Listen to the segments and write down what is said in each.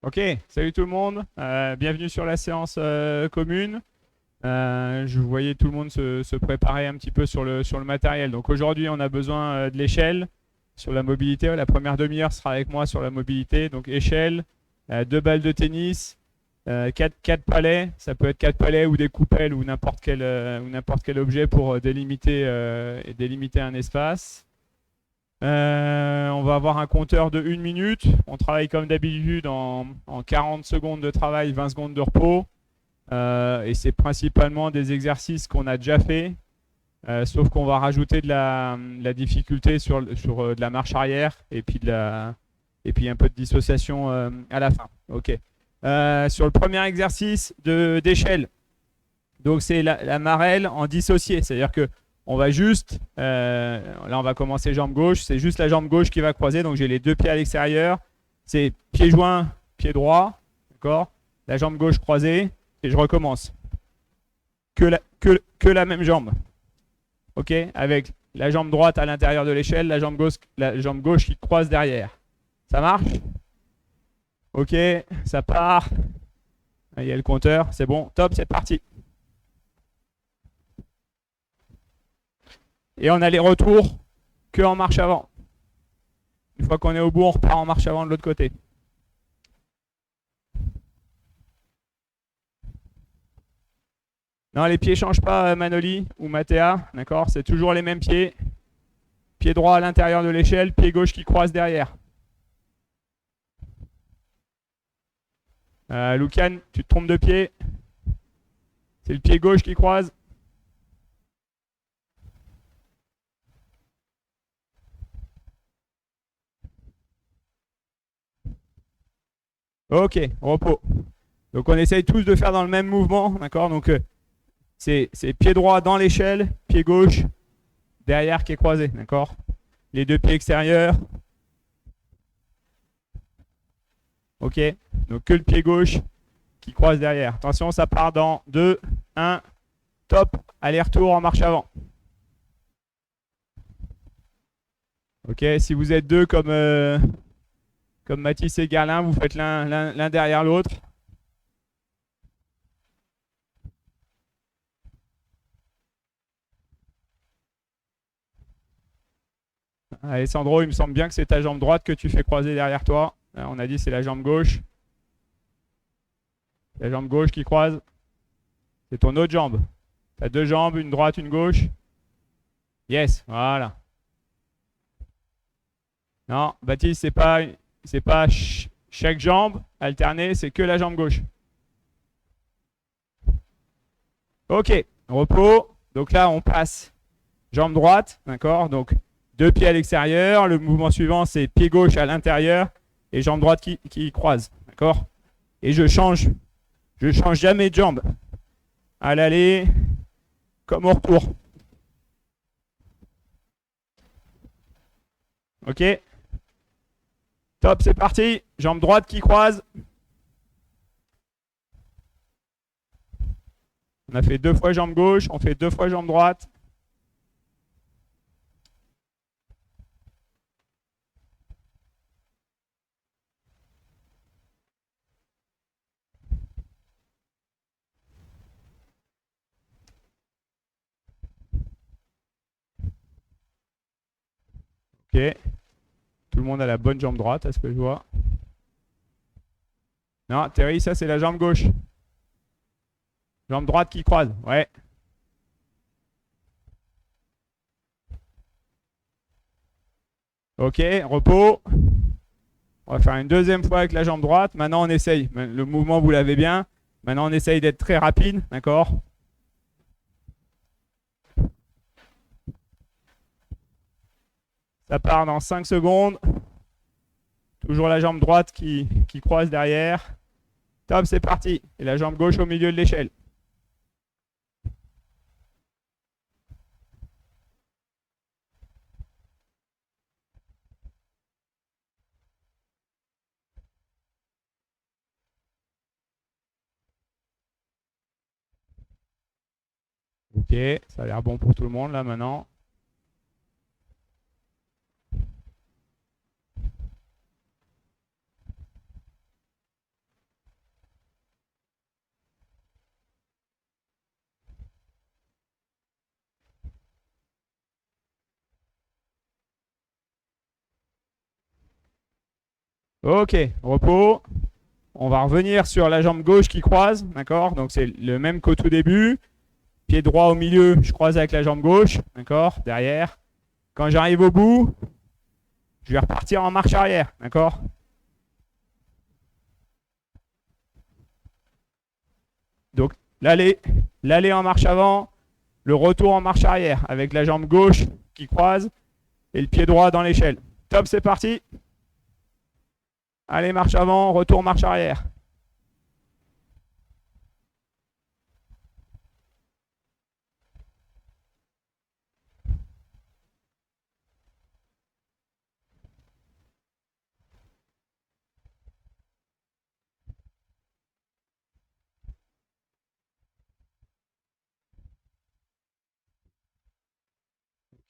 Ok, salut tout le monde. Bienvenue sur la séance commune. Je voyais tout le monde se préparer un petit peu sur le matériel. Donc aujourd'hui, on a besoin de l'échelle sur la mobilité. Ouais, la première demi-heure sera avec moi sur la mobilité. Donc échelle, deux balles de tennis, quatre palets. Ça peut être quatre palets ou des coupelles ou n'importe quel objet pour délimiter un espace. On va avoir un compteur de 1 minute. On travaille comme d'habitude en 40 secondes de travail, 20 secondes de repos. Et c'est principalement des exercices qu'on a déjà fait, sauf qu'on va rajouter de la difficulté sur de la marche arrière et puis un peu de dissociation à la fin. Ok. Sur le premier exercice d'échelle, donc c'est la marelle en dissocié, c'est-à-dire que on va juste, là on va commencer jambe gauche, c'est juste la jambe gauche qui va croiser, donc j'ai les deux pieds à l'extérieur, c'est pied joint, pied droit, d'accord, la jambe gauche croisée, et je recommence. Que la même jambe, ok, avec la jambe droite à l'intérieur de l'échelle, la jambe gauche qui croise derrière. Ça marche? Ok, ça part. Il y a le compteur, c'est bon, top, c'est parti. Et on a les retours que en marche avant. Une fois qu'on est au bout, on repart en marche avant de l'autre côté. Non, les pieds ne changent pas, Manoli ou Mathéa, d'accord? C'est toujours les mêmes pieds. Pied droit à l'intérieur de l'échelle, pied gauche qui croise derrière. Lucan, tu te trompes de pied. C'est le pied gauche qui croise. Ok, repos. Donc on essaye tous de faire dans le même mouvement, d'accord? Donc c'est pied droit dans l'échelle, pied gauche derrière qui est croisé, d'accord? Les deux pieds extérieurs. Ok, donc que le pied gauche qui croise derrière. Attention, ça part dans 2, 1, top, aller-retour en marche avant. Ok, si vous êtes deux comme Mathis et Garlin, vous faites l'un derrière l'autre. Alessandro, il me semble bien que c'est ta jambe droite que tu fais croiser derrière toi. On a dit c'est la jambe gauche. La jambe gauche qui croise. C'est ton autre jambe. Tu as deux jambes, une droite, une gauche. Yes, voilà. Non, Baptiste, c'est pas chaque jambe alternée, c'est que la jambe gauche. Ok, repos. Donc là, on passe jambe droite, d'accord? Donc deux pieds à l'extérieur. Le mouvement suivant, c'est pied gauche à l'intérieur et jambe droite qui croise, d'accord? Et je change jamais de jambe. À l'aller, comme au retour. Ok? Top, c'est parti. Jambe droite qui croise. On a fait 2 fois jambe gauche, on fait 2 fois jambe droite. Ok. Tout le monde a la bonne jambe droite, à ce que je vois. Non, Terry, ça c'est la jambe gauche. Jambe droite qui croise, ouais. Ok, repos. On va faire une deuxième fois avec la jambe droite. Maintenant, on essaye. Le mouvement, vous l'avez bien. Maintenant, on essaye d'être très rapide, d'accord? Ça part dans 5 secondes. Toujours la jambe droite qui croise derrière. Top, c'est parti. Et la jambe gauche au milieu de l'échelle. Ok, ça a l'air bon pour tout le monde là maintenant. Ok, repos. On va revenir sur la jambe gauche qui croise, d'accord? Donc c'est le même qu'au tout début. Pied droit au milieu, je croise avec la jambe gauche, d'accord? Derrière. Quand j'arrive au bout, je vais repartir en marche arrière, d'accord? Donc l'aller en marche avant, le retour en marche arrière avec la jambe gauche qui croise et le pied droit dans l'échelle. Top, c'est parti. Allez, marche avant, retour, marche arrière.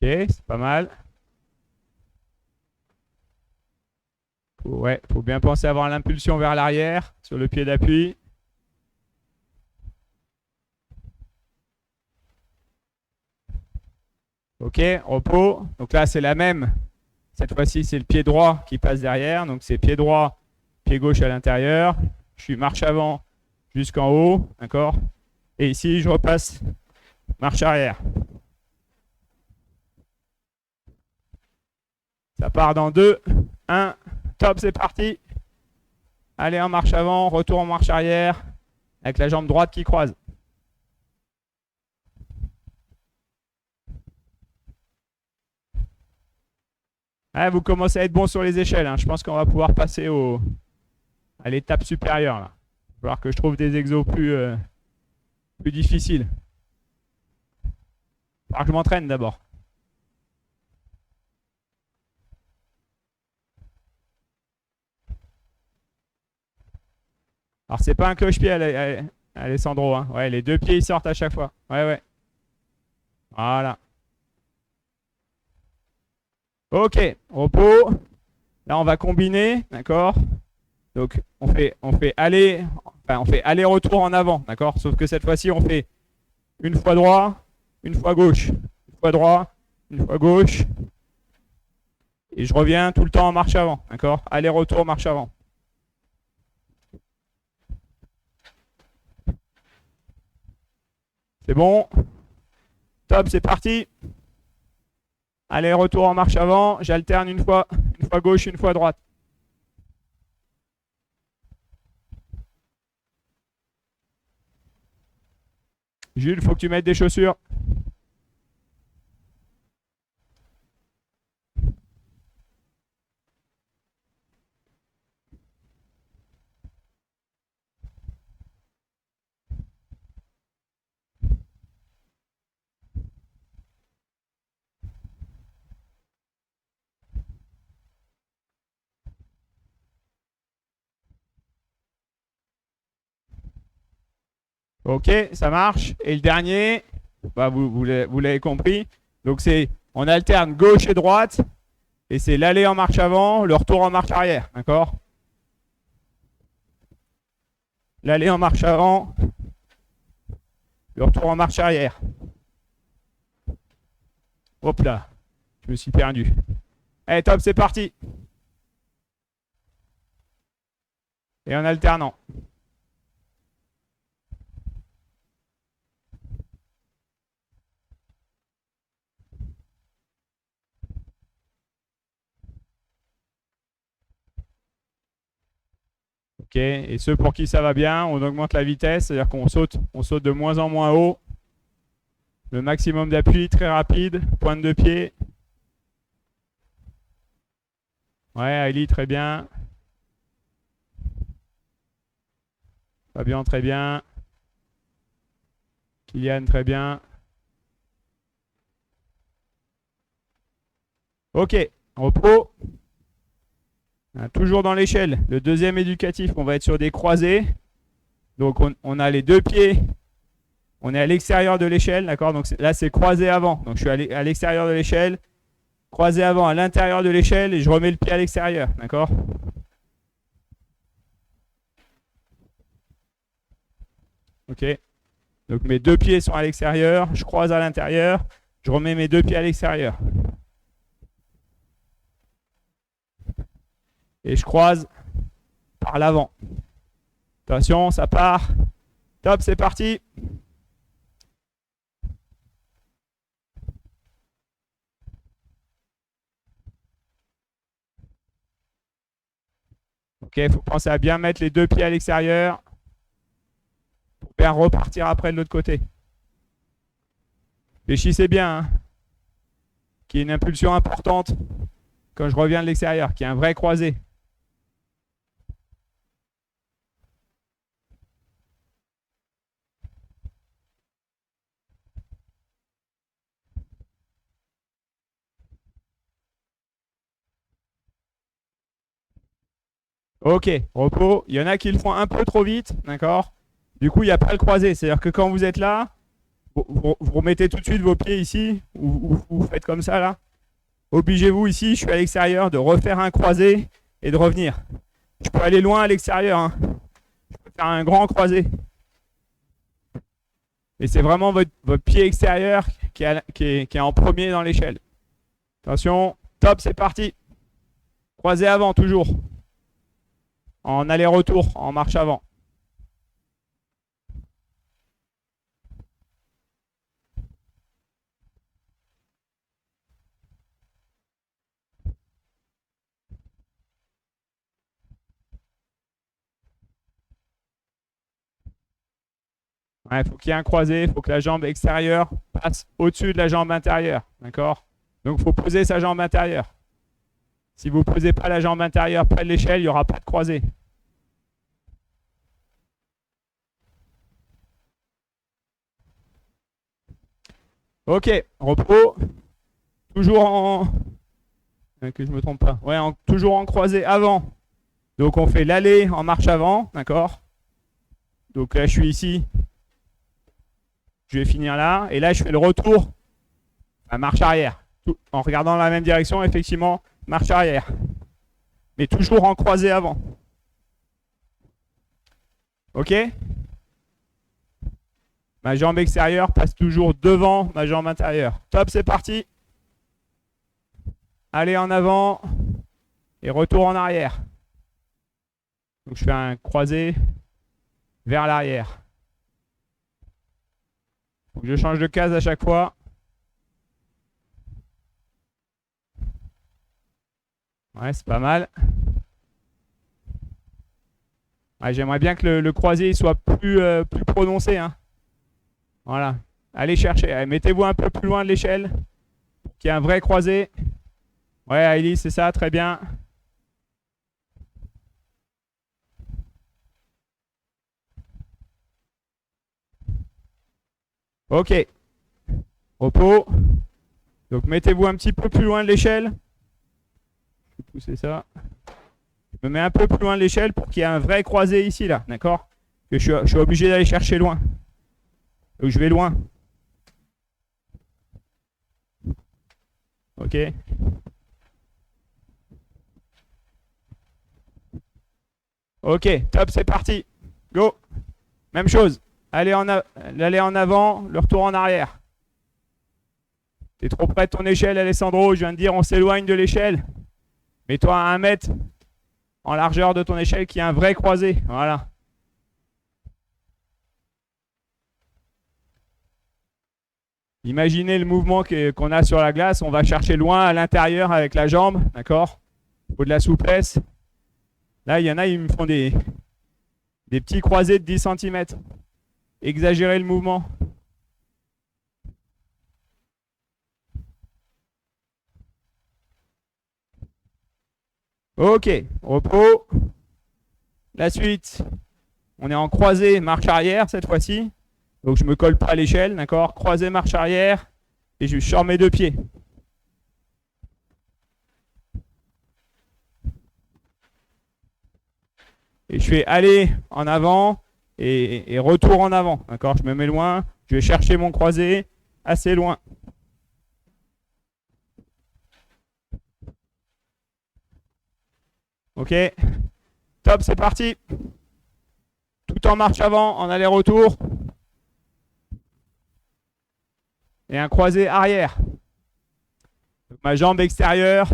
Ok, c'est pas mal. Ouais, faut bien penser à avoir l'impulsion vers l'arrière sur le pied d'appui. Ok, repos. Donc là, c'est la même. Cette fois-ci, c'est le pied droit qui passe derrière. Donc c'est pied droit, pied gauche à l'intérieur. Je suis marche avant jusqu'en haut, d'accord? Et ici, je repasse marche arrière. Ça part dans 2, 1. Top, c'est parti. Allez, en marche avant, retour en marche arrière avec la jambe droite qui croise. Ah, vous commencez à être bon sur les échelles, hein. Je pense qu'on va pouvoir passer à l'étape supérieure. Là. Il va falloir que je trouve des exos plus difficiles. Il va falloir que je m'entraîne d'abord. Alors, c'est pas un cloche-pied, Alessandro. Hein. Ouais, les deux pieds, ils sortent à chaque fois. Ouais, ouais. Voilà. Ok, repos. Là, on va combiner, d'accord? Donc, on fait aller-retour en avant, d'accord? Sauf que cette fois-ci, on fait une fois droit, une fois gauche, une fois droit, une fois gauche. Et je reviens tout le temps en marche avant, d'accord? Aller-retour, marche avant. C'est bon? Top, c'est parti. Aller-retour en marche avant. J'alterne une fois gauche, une fois droite. Jules, il faut que tu mettes des chaussures. Ok, ça marche. Et le dernier, bah vous l'avez compris. Donc on alterne gauche et droite. Et c'est l'aller en marche avant, le retour en marche arrière. D'accord? L'aller en marche avant, le retour en marche arrière. Hop là, je me suis perdu. Allez, top, c'est parti. Et en alternant. Ok, et ceux pour qui ça va bien, on augmente la vitesse, c'est-à-dire qu'on saute de moins en moins haut. Le maximum d'appui, très rapide, pointe de pied. Ouais, Ali, très bien. Fabien, très bien. Kylian, très bien. Ok, repos. Toujours dans l'échelle. Le deuxième éducatif, on va être sur des croisés. Donc on a les deux pieds. On est à l'extérieur de l'échelle, d'accord? Donc là, c'est croisé avant. Donc je suis à l'extérieur de l'échelle. Croisé avant à l'intérieur de l'échelle et je remets le pied à l'extérieur, d'accord? Ok. Donc mes deux pieds sont à l'extérieur, je croise à l'intérieur, je remets mes deux pieds à l'extérieur. Et je croise par l'avant. Attention, ça part. Top, c'est parti. Ok, il faut penser à bien mettre les deux pieds à l'extérieur pour bien repartir après de l'autre côté. Réfléchissez bien, hein, qu'il y ait une impulsion importante quand je reviens de l'extérieur, qu'il y ait un vrai croisé. Ok, repos. Il y en a qui le font un peu trop vite, d'accord? Du coup, il n'y a pas le croisé. C'est-à-dire que quand vous êtes là, vous remettez tout de suite vos pieds ici, ou vous faites comme ça là. Obligez-vous ici, je suis à l'extérieur, de refaire un croisé et de revenir. Je peux aller loin à l'extérieur, hein. Je peux faire un grand croisé. Et c'est vraiment votre pied extérieur qui est en premier dans l'échelle. Attention, top, c'est parti. Croisé avant, toujours. En aller-retour, en marche avant. Il faut qu'il y ait un croisé, il faut que la jambe extérieure passe au-dessus de la jambe intérieure. D'accord? Donc il faut poser sa jambe intérieure. Si vous ne posez pas la jambe intérieure près de l'échelle, il n'y aura pas de croisé. Ok, repos. Toujours en... Que je ne me trompe pas. Ouais, toujours en croisé avant. Donc on fait l'aller en marche avant, d'accord? Donc là je suis ici. Je vais finir là. Et là je fais le retour à marche arrière. En regardant la même direction, effectivement, marche arrière. Mais toujours en croisé avant. Ok? Ma jambe extérieure passe toujours devant ma jambe intérieure. Top, c'est parti. Allez en avant et retour en arrière. Donc je fais un croisé vers l'arrière. Donc je change de case à chaque fois. Ouais, c'est pas mal. Ouais, j'aimerais bien que le croisé soit plus prononcé, hein. Voilà. Allez chercher. Mettez-vous un peu plus loin de l'échelle pour qu'il y ait un vrai croisé. Ouais, Aïli, c'est ça, très bien. Ok. Repos. Donc mettez-vous un petit peu plus loin de l'échelle. Je vais pousser ça. Je me mets un peu plus loin de l'échelle pour qu'il y ait un vrai croisé ici, là. D'accord? Que je suis obligé d'aller chercher loin. Donc je vais loin. Ok. Ok, top, c'est parti. Go. Même chose. L'aller en avant, le retour en arrière. T'es trop près de ton échelle, Alessandro. Je viens de dire, on s'éloigne de l'échelle. Mets-toi à 1 mètre en largeur de ton échelle qui a un vrai croisé. Voilà. Imaginez le mouvement qu'on a sur la glace. On va chercher loin à l'intérieur avec la jambe. D'accord? Il faut de la souplesse. Là, il y en a, ils me font des petits croisés de 10 cm. Exagérer le mouvement. Ok, repos. La suite, on est en croisé, marche arrière cette fois-ci. Donc je ne me colle pas à l'échelle, d'accord? Croisé, marche arrière. Et je sors mes deux pieds. Et je fais aller en avant et retour en avant. D'accord? Je me mets loin. Je vais chercher mon croisé assez loin. Ok? Top, c'est parti. Tout en marche avant, en aller-retour. Et un croisé arrière. Donc, ma jambe extérieure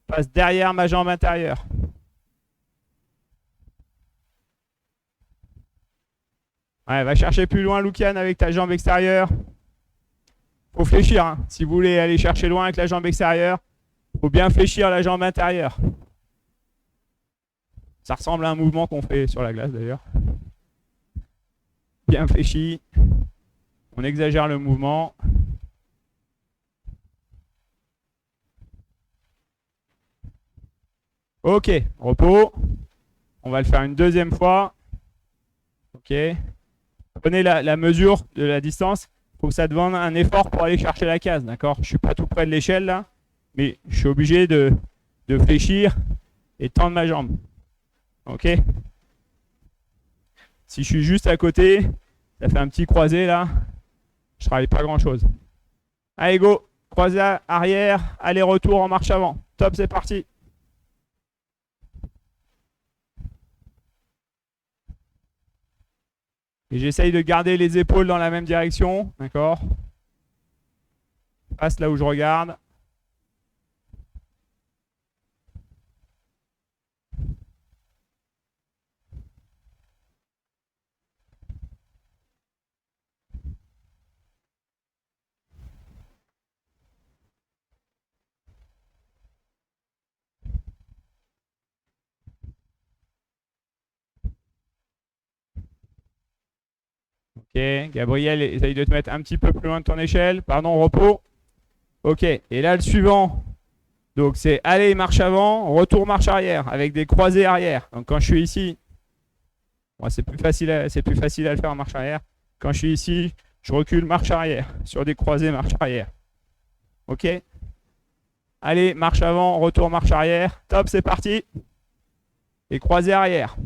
passe derrière ma jambe intérieure. Ouais, va chercher plus loin, Lucian, avec ta jambe extérieure. Faut fléchir, hein. Si vous voulez aller chercher loin avec la jambe extérieure, faut bien fléchir la jambe intérieure. Ça ressemble à un mouvement qu'on fait sur la glace d'ailleurs. Bien fléchi. On exagère le mouvement. Ok, repos. On va le faire une deuxième fois. Ok. Prenez la mesure de la distance. Il faut que ça demande un effort pour aller chercher la case, d'accord? Je ne suis pas tout près de l'échelle là, mais je suis obligé de fléchir et tendre ma jambe. Ok? Si je suis juste à côté, ça fait un petit croisé là, je ne travaille pas grand chose. Allez, go! Croisé arrière, aller-retour en marche avant. Top, c'est parti! Et j'essaye de garder les épaules dans la même direction, d'accord? Passe là où je regarde. Ok, Gabriel, essaye de te mettre un petit peu plus loin de ton échelle. Pardon, repos. Ok, et là, le suivant. Donc, c'est aller, marche avant, retour, marche arrière, avec des croisés arrière. Donc, quand je suis ici, bon, c'est plus facile à le faire en marche arrière. Quand je suis ici, je recule, marche arrière. Sur des croisés, marche arrière. Ok? Allez, marche avant, retour, marche arrière. Top, c'est parti. Et croisés arrière.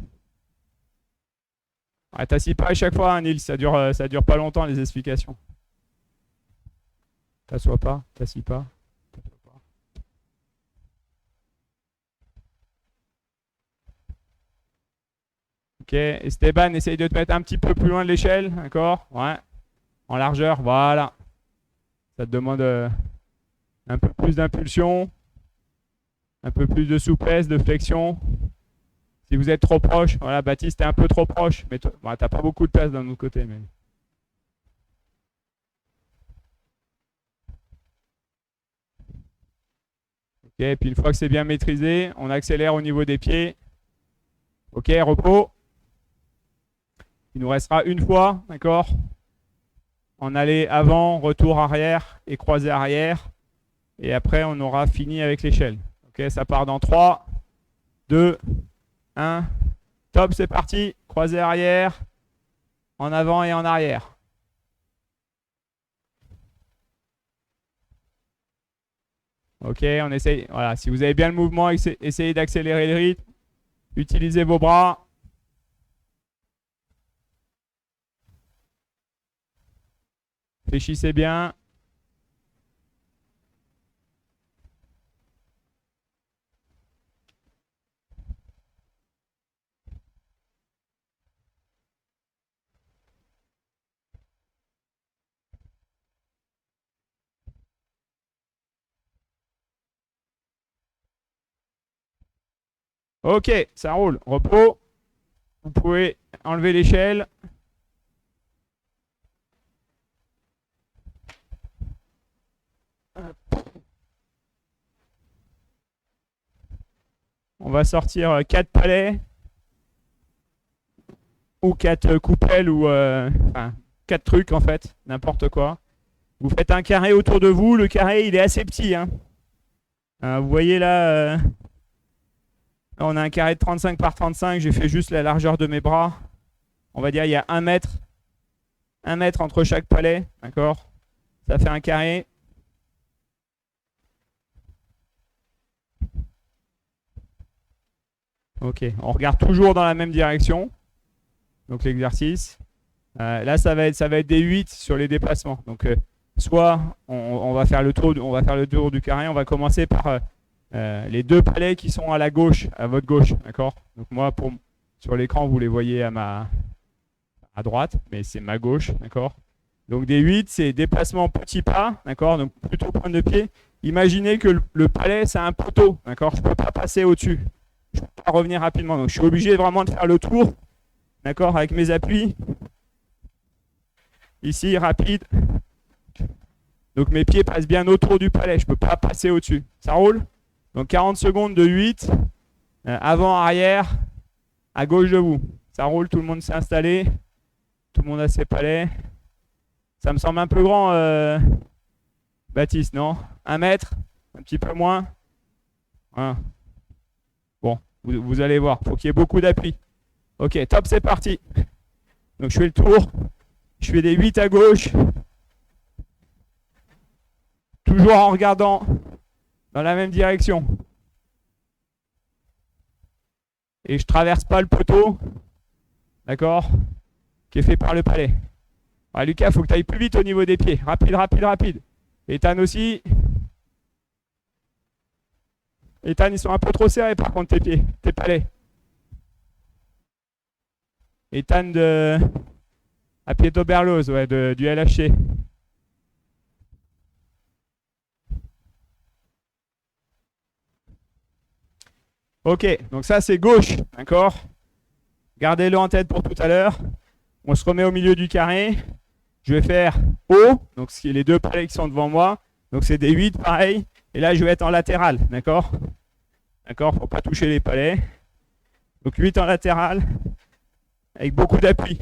Ouais, t'assis pas à chaque fois, hein, Nils, ça dure pas longtemps les explications. T'assois pas, t'assis pas. Ok, Esteban, essaye de te mettre un petit peu plus loin de l'échelle, d'accord? Ouais, en largeur, voilà. Ça te demande un peu plus d'impulsion, un peu plus de souplesse, de flexion. Si vous êtes trop proche, voilà, Baptiste, t'es un peu trop proche, mais bon, t'as pas beaucoup de place d'un autre côté. Mais... Ok, et puis une fois que c'est bien maîtrisé, on accélère au niveau des pieds. Ok, repos. Il nous restera une fois, d'accord? En aller avant, retour arrière et croisé arrière. Et après, on aura fini avec l'échelle. Ok, ça part dans 3, 2, 1. Top, c'est parti. Croisé arrière, en avant et en arrière. Ok, on essaye. Voilà, si vous avez bien le mouvement, essayez d'accélérer le rythme. Utilisez vos bras. Réfléchissez bien. Ok, ça roule. Repos. Vous pouvez enlever l'échelle. On va sortir 4 palets ou 4 coupelles ou enfin 4 trucs en fait, n'importe quoi. Vous faites un carré autour de vous. Le carré, il est assez petit, hein. Vous voyez là, on a un carré de 35 par 35. J'ai fait juste la largeur de mes bras. On va dire il y a 1 mètre. 1 mètre entre chaque palet, d'accord? Ça fait un carré. Ok, on regarde toujours dans la même direction. Donc l'exercice. Là, ça va être des 8 sur les déplacements. Donc, soit on va faire le tour du carré. On va commencer par les 2 palets qui sont à la gauche, à votre gauche, d'accord? Donc moi, sur l'écran, vous les voyez à droite, mais c'est ma gauche, d'accord? Donc des 8, c'est déplacement petit pas, d'accord? Donc plutôt pointe de pied. Imaginez que le palet, c'est un poteau, d'accord? Je ne peux pas passer au-dessus. Je ne peux pas revenir rapidement. Donc je suis obligé vraiment de faire le tour, d'accord? Avec mes appuis. Ici, rapide. Donc mes pieds passent bien autour du palais. Je ne peux pas passer au-dessus. Ça roule? Donc 40 secondes de 8. Avant, arrière, à gauche de vous. Ça roule, tout le monde s'est installé. Tout le monde a ses palais. Ça me semble un peu grand, Baptiste, non? 1 mètre? Un petit peu moins? Hein. Bon, vous allez voir. Il faut qu'il y ait beaucoup d'appui. Ok, top, c'est parti. Donc je fais le tour. Je fais des 8 à gauche. Toujours en regardant dans la même direction. Et je traverse pas le poteau. D'accord? Qui est fait par le palais. Ah, Lucas, il faut que tu ailles plus vite au niveau des pieds. Rapide, rapide, rapide. Ethan aussi. Ethan, ils sont un peu trop serrés par contre tes pieds, tes palais. Ethan à Pieto Berlioz, ouais, du LHC. Ok, donc ça c'est gauche, d'accord? Gardez-le en tête pour tout à l'heure. On se remet au milieu du carré. Je vais faire haut, donc c'est les 2 palais qui sont devant moi. Donc c'est des 8 pareil. Et là je vais être en latéral, d'accord? D'accord, faut pas toucher les palais. Donc 8 en latéral, avec beaucoup d'appui.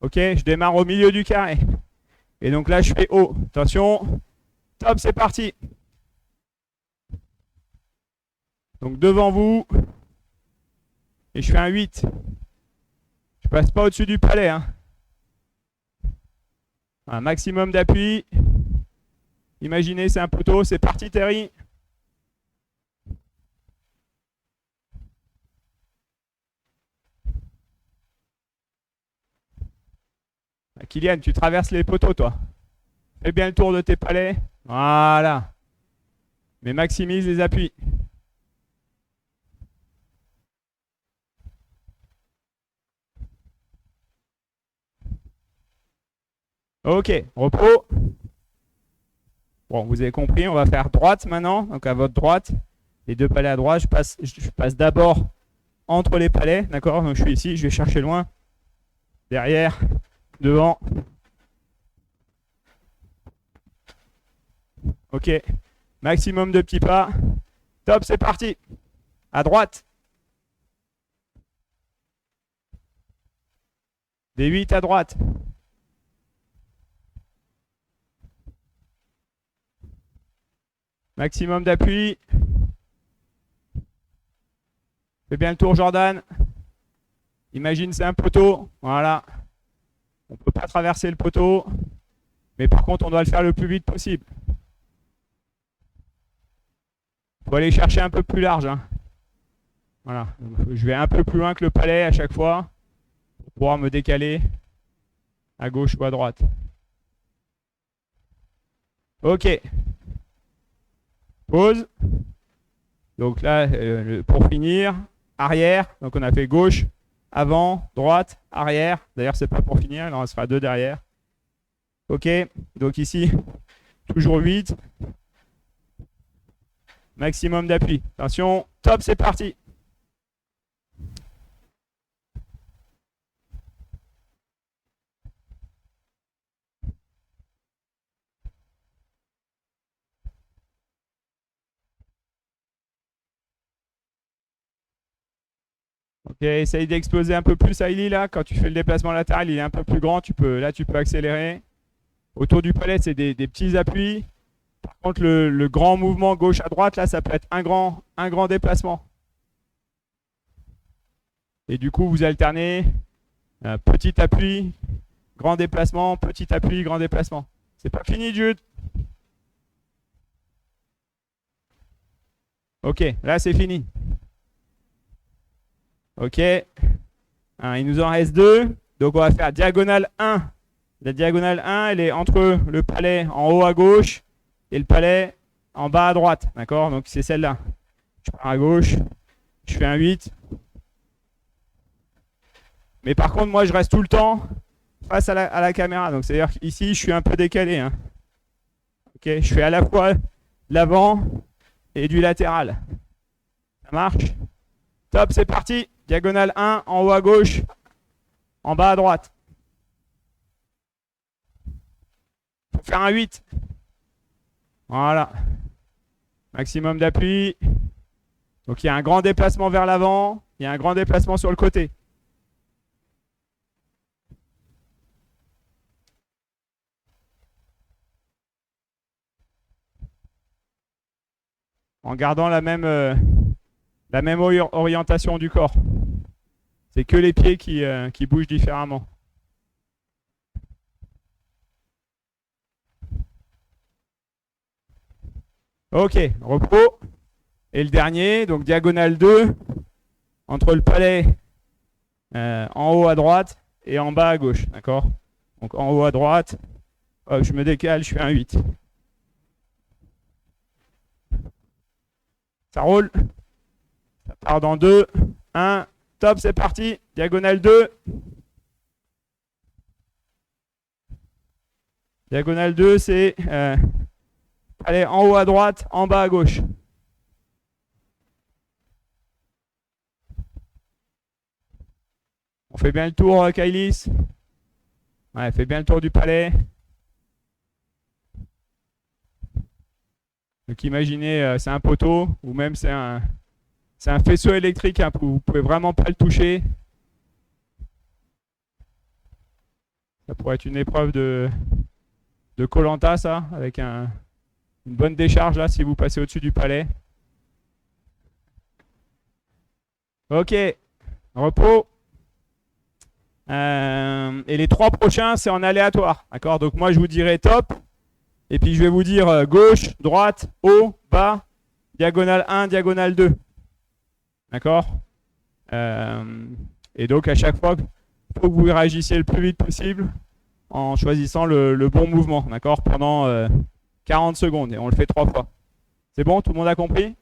Ok, je démarre au milieu du carré. Et donc là je fais haut. Attention, top, c'est parti. Donc devant vous, et je fais un 8. Je passe pas au-dessus du palais. Hein. Un maximum d'appui. Imaginez, c'est un poteau, c'est parti Terry. Kylian, tu traverses les poteaux toi. Fais bien le tour de tes palais. Voilà. Mais maximise les appuis. Ok, repos. Bon, vous avez compris, on va faire droite maintenant. Donc à votre droite, les 2 palais à droite, je passe d'abord entre les palais, d'accord? Donc je suis ici, je vais chercher loin. Derrière, devant. Ok, maximum de petits pas. Top, c'est parti. À droite. Des 8 à droite. Maximum d'appui. Fais bien le tour, Jordan. Imagine, c'est un poteau. Voilà. On ne peut pas traverser le poteau. Mais par contre, on doit le faire le plus vite possible. Il faut aller chercher un peu plus large. Hein. Voilà. Donc, je vais un peu plus loin que le palais à chaque fois. Pour pouvoir me décaler à gauche ou à droite. Ok. Pause. Donc là, pour finir, arrière. Donc on a fait gauche, avant, droite, arrière. D'ailleurs, c'est pas pour finir, il en restera 2 derrière. Ok. Donc ici, toujours 8. Maximum d'appui. Attention, top, c'est parti. Ok, essaye d'exploser un peu plus Hailey là. Quand tu fais le déplacement latéral, il est un peu plus grand. Là, tu peux accélérer. Autour du palais, c'est des petits appuis. Par contre, le grand mouvement gauche à droite, là, ça peut être un grand déplacement. Et du coup, vous alternez petit appui, grand déplacement, petit appui, grand déplacement. C'est pas fini, Jude. Ok, là, c'est fini. Ok. Il nous en reste 2. Donc, on va faire diagonale 1. La diagonale 1, elle est entre le palais en haut à gauche et le palais en bas à droite. D'accord? Donc, c'est celle-là. Je pars à gauche. Je fais un 8. Mais par contre, moi, je reste tout le temps face à la caméra. Donc, c'est-à-dire qu'ici, je suis un peu décalé. Hein. Ok? Je fais à la fois l'avant et du latéral. Ça marche? Top, c'est parti. Diagonale 1, en haut à gauche, en bas à droite. pour faire un 8. Voilà. Maximum d'appui. Donc il y a un grand déplacement vers l'avant, il y a un grand déplacement sur le côté. En gardant la même orientation du corps. C'est que les pieds qui bougent différemment. Ok, repos. Et le dernier, donc diagonale 2, entre le palais en haut à droite et en bas à gauche. D'accord? Donc en haut à droite, hop, je me décale, je fais un 8. Ça roule. Ça part dans 2, 1, top, c'est parti. Diagonale 2. Diagonale 2, c'est allez, en haut à droite, en bas à gauche. On fait bien le tour, Kailis. Ouais, fait bien le tour du palais. Donc imaginez, c'est un poteau, ou même c'est un faisceau électrique, hein, vous pouvez vraiment pas le toucher. Ça pourrait être une épreuve de Koh-Lanta, ça, avec une bonne décharge là, si vous passez au-dessus du palais. Ok, repos. Et les 3 prochains, c'est en aléatoire. D'accord? Donc moi, je vous dirai top. Et puis je vais vous dire gauche, droite, haut, bas, diagonale 1, diagonale 2. D'accord? Et donc à chaque fois, il faut que vous réagissiez le plus vite possible en choisissant le bon mouvement. D'accord? Pendant 40 secondes. Et on le fait 3 fois. C'est bon? Tout le monde a compris?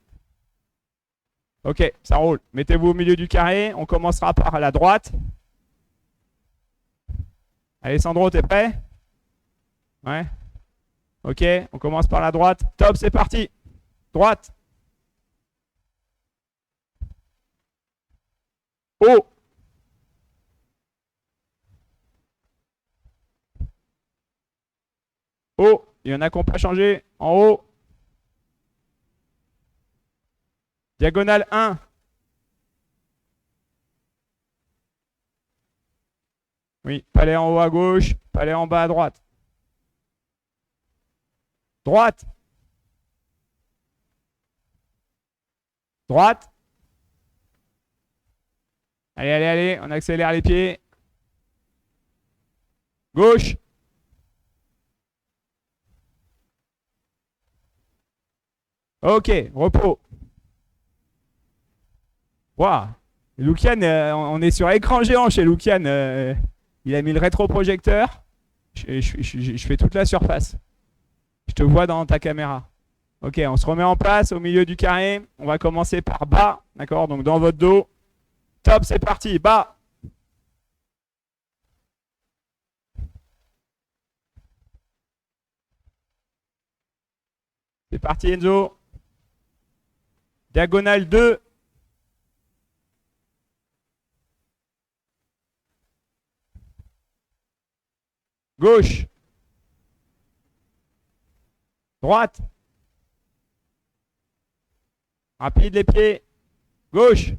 Ok, ça roule. Mettez-vous au milieu du carré. On commencera par la droite. Alessandro, t'es prêt? Ouais. Ok, on commence par la droite. Top, c'est parti. Droite. Haut. Haut. Il y en a qui n'ont pas changé. En haut. Diagonale 1. Oui, palais en haut à gauche, palais en bas à droite. Droite. Droite. Allez, allez, allez, on accélère les pieds. Gauche. Ok, repos. Waouh. Lukian, on est sur écran géant chez Lukian. Il a mis le rétroprojecteur. Je fais toute la surface. Je te vois dans ta caméra. Ok, on se remet en place au milieu du carré. On va commencer par bas. D'accord? Donc dans votre dos. Top, c'est parti. Bas. C'est parti, Enzo. Diagonale 2. Gauche. Droite. Rapide les pieds. Gauche.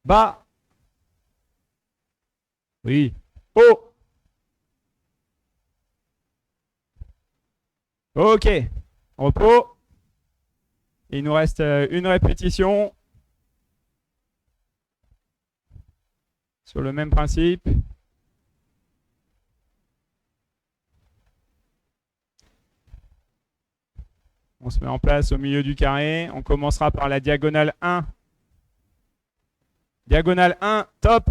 Bas. Oui. Haut. Ok. Repos. Il nous reste une répétition. Sur le même principe. On se met en place au milieu du carré. On commencera par la diagonale 1. Diagonale 1, top.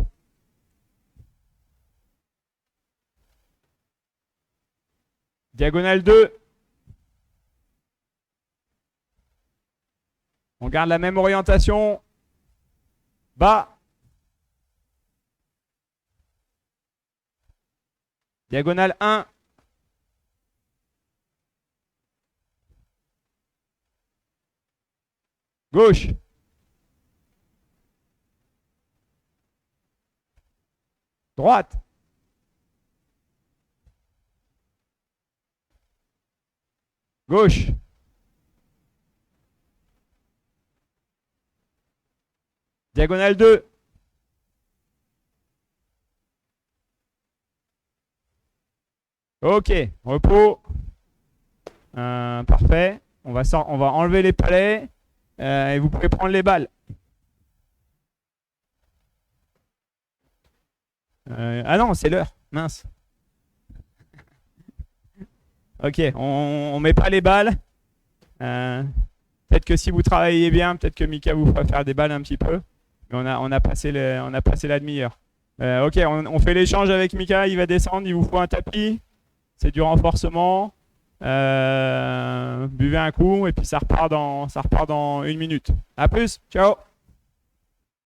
Diagonale 2. On garde la même orientation. Bas. Diagonale 1. Gauche. Droite. Gauche. Diagonale 2. Ok, repos. Parfait. On va enlever les palets et vous pouvez prendre les balles. Ah non, c'est l'heure. Mince. Ok, on met pas les balles. Peut-être que si vous travaillez bien, peut-être que Mika vous fera faire des balles un petit peu. Mais on a passé la demi-heure. Ok, on fait l'échange avec Mika. Il va descendre, il vous faut un tapis. C'est du renforcement. Buvez un coup et puis ça repart dans 1 minute. À plus, ciao!